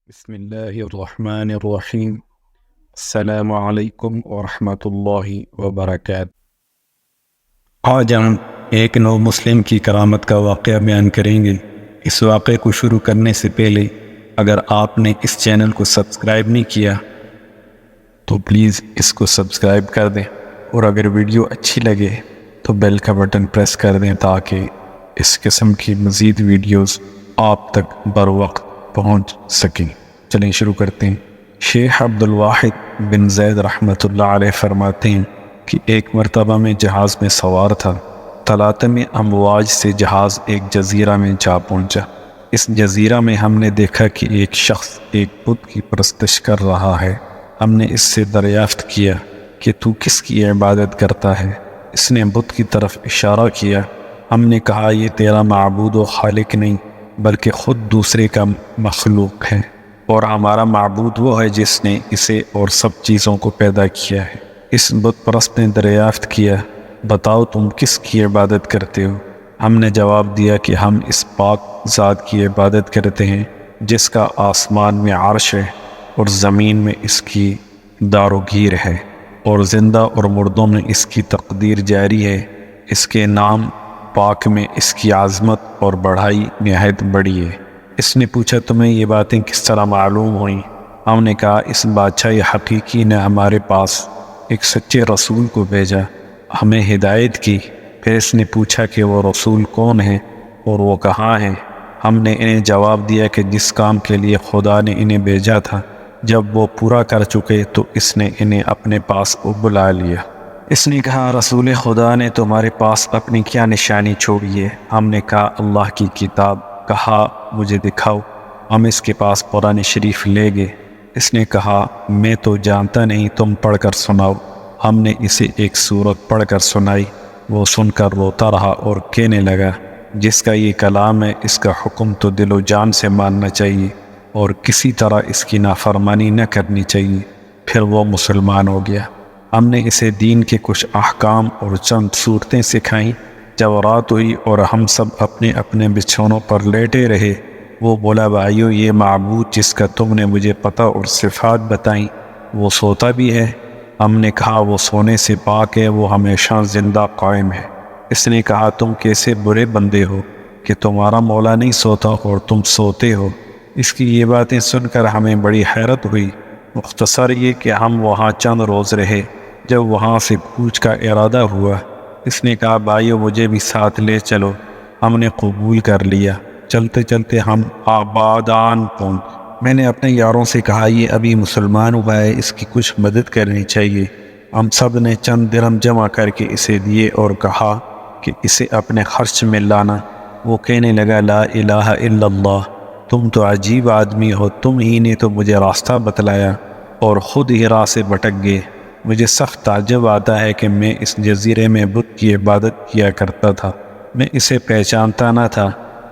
بسم اللہ الرحمن الرحیم۔ السلام علیکم ورحمۃ اللہ وبرکاتہ۔ آج ہم ایک نو مسلم کی کرامت کا واقعہ بیان کریں گے۔ اس واقعے کو شروع کرنے سے پہلے اگر آپ نے اس چینل کو سبسکرائب نہیں کیا تو پلیز اس کو سبسکرائب کر دیں، اور اگر ویڈیو اچھی لگے تو بیل کا بٹن پریس کر دیں تاکہ اس قسم کی مزید ویڈیوز آپ تک بر وقت پہنچ سکیں۔ چلیں شروع کرتے ہیں۔ شیخ عبد الواحد بن زید رحمۃ اللہ علیہ فرماتے ہیں کہ ایک مرتبہ میں جہاز میں سوار تھا۔ تلاطم امواج سے جہاز ایک جزیرہ میں جا پہنچا۔ اس جزیرہ میں ہم نے دیکھا کہ ایک شخص ایک بت کی پرستش کر رہا ہے۔ ہم نے اس سے دریافت کیا کہ تو کس کی عبادت کرتا ہے؟ اس نے بت کی طرف اشارہ کیا۔ ہم نے کہا یہ تیرا معبود و خالق نہیں بلکہ خود دوسرے کا مخلوق ہے، اور ہمارا معبود وہ ہے جس نے اسے اور سب چیزوں کو پیدا کیا ہے۔ اس بت پرست نے دریافت کیا، بتاؤ تم کس کی عبادت کرتے ہو؟ ہم نے جواب دیا کہ ہم اس پاک ذات کی عبادت کرتے ہیں جس کا آسمان میں عرش ہے اور زمین میں اس کی دار و گیر ہے، اور زندہ اور مردوں میں اس کی تقدیر جاری ہے۔ اس کے نام پاک میں اس کی عظمت اور بڑائی نہایت بڑی ہے۔ اس نے پوچھا تمہیں یہ باتیں کس طرح معلوم ہوئیں؟ ہم نے کہا اس بادشاہ حقیقی نے ہمارے پاس ایک سچے رسول کو بھیجا، ہمیں ہدایت کی۔ پھر اس نے پوچھا کہ وہ رسول کون ہے اور وہ کہاں ہیں؟ ہم نے انہیں جواب دیا کہ جس کام کے لیے خدا نے انہیں بھیجا تھا جب وہ پورا کر چکے تو اس نے انہیں اپنے پاس بلا لیا۔ اس نے کہا رسول خدا نے تمہارے پاس اپنی کیا نشانی چھوڑی ہے؟ ہم نے کہا اللہ کی کتاب۔ کہا مجھے دکھاؤ۔ ہم اس کے پاس قرآن شریف لے گئے۔ اس نے کہا میں تو جانتا نہیں، تم پڑھ کر سناؤ۔ ہم نے اسے ایک سورت پڑھ کر سنائی۔ وہ سن کر روتا رہا اور کہنے لگا جس کا یہ کلام ہے اس کا حکم تو دل و جان سے ماننا چاہیے اور کسی طرح اس کی نافرمانی نہ کرنی چاہیے۔ پھر وہ مسلمان ہو گیا۔ ہم نے اسے دین کے کچھ احکام اور چند صورتیں سکھائیں۔ جب رات ہوئی اور ہم سب اپنے اپنے بچھونوں پر لیٹے رہے، وہ بولا بھائیو یہ معبود جس کا تم نے مجھے پتہ اور صفات بتائیں وہ سوتا بھی ہے؟ ہم نے کہا وہ سونے سے پاک ہے، وہ ہمیشہ زندہ قائم ہے۔ اس نے کہا تم کیسے برے بندے ہو کہ تمہارا مولا نہیں سوتا اور تم سوتے ہو۔ اس کی یہ باتیں سن کر ہمیں بڑی حیرت ہوئی۔ مختصر یہ کہ ہم وہاں چند روز رہے۔ جب وہاں سے کوچ کا ارادہ ہوا، اس نے کہا بھائیو مجھے بھی ساتھ لے چلو۔ ہم نے قبول کر لیا۔ چلتے چلتے ہم آبادان پہنچ۔ میں نے اپنے یاروں سے کہا یہ ابھی مسلمان ہوا ہے، اس کی کچھ مدد کرنی چاہیے۔ ہم سب نے چند درہم جمع کر کے اسے دیے اور کہا کہ اسے اپنے خرچ میں لانا۔ وہ کہنے لگا لا الہ الا اللہ، تم تو عجیب آدمی ہو، تم ہی نے تو مجھے راستہ بتلایا اور خود ہی راہ سے بھٹک گئے۔ مجھے سخت تعجب آتا ہے کہ میں اس جزیرے میں بت کی عبادت کیا کرتا تھا، میں اسے پہچانتا نہ تھا۔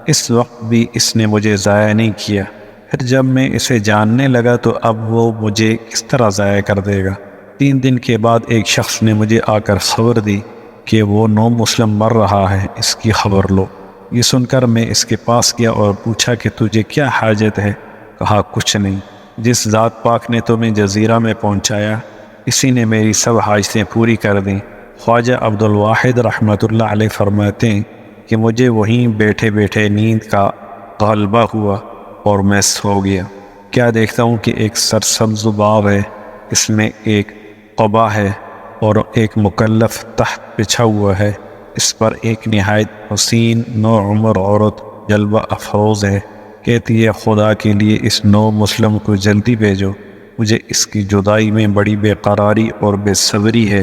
اس وقت بھی اس نے مجھے ضائع نہیں کیا، پھر جب میں اسے جاننے لگا تو اب وہ مجھے کس طرح ضائع کر دے گا؟ 3 دن کے بعد ایک شخص نے مجھے آ کر خبر دی کہ وہ نو مسلم مر رہا ہے، اس کی خبر لو۔ یہ سن کر میں اس کے پاس گیا اور پوچھا کہ تجھے کیا حاجت ہے؟ کہا کچھ نہیں، جس ذات پاک نے تمہیں جزیرہ میں پہنچایا اسی نے میری سب حاجتیں پوری کر دیں۔ خواجہ عبد الواحد رحمۃ اللہ علیہ فرماتے ہیں کہ مجھے وہیں بیٹھے بیٹھے نیند کا غلبہ ہوا اور میں سو گیا۔ کیا دیکھتا ہوں کہ ایک سرسبز باغ ہے، اس میں ایک قبا ہے اور ایک مکلف تحت بچھا ہوا ہے، اس پر ایک نہایت حسین نو عمر عورت جلوہ افروز ہے۔ کہتی ہے خدا کے لیے اس نو مسلم کو جلدی بھیجو، مجھے اس کی جدائی میں بڑی بے قراری اور بے صبری ہے۔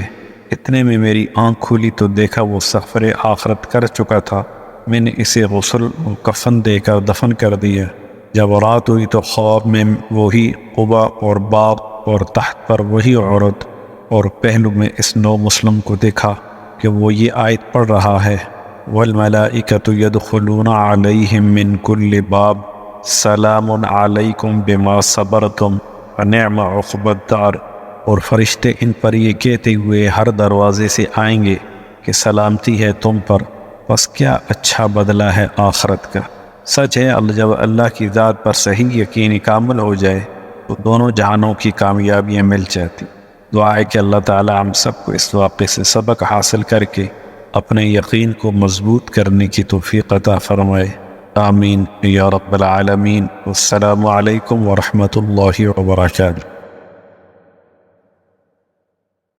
اتنے میں میری آنکھ کھلی تو دیکھا وہ سفر آخرت کر چکا تھا۔ میں نے اسے غسل و کفن دے کر دفن کر دیا۔ جب رات ہوئی تو خواب میں وہی قبا اور باغ اور تحت پر وہی عورت اور پہلو میں اس نو مسلم کو دیکھا کہ وہ یہ آیت پڑھ رہا ہے والملائکۃ یدخلون علیہم من کل باب سلام علیکم بما صبرتم فنعم عقبی الدار، اور فرشتے ان پر یہ کہتے ہوئے ہر دروازے سے آئیں گے کہ سلامتی ہے تم پر، بس کیا اچھا بدلہ ہے آخرت کا۔ سچ ہے جب اللہ کی ذات پر صحیح یقین کامل ہو جائے تو دونوں جہانوں کی کامیابیاں مل جاتی۔ دعا ہے کہ اللہ تعالی ہم سب کو اس واقعے سے سبق حاصل کر کے اپنے یقین کو مضبوط کرنے کی توفیق عطا فرمائے۔ آمین یا رب العالمین۔ السلام علیکم ورحمۃ اللہ وبرکاتہ۔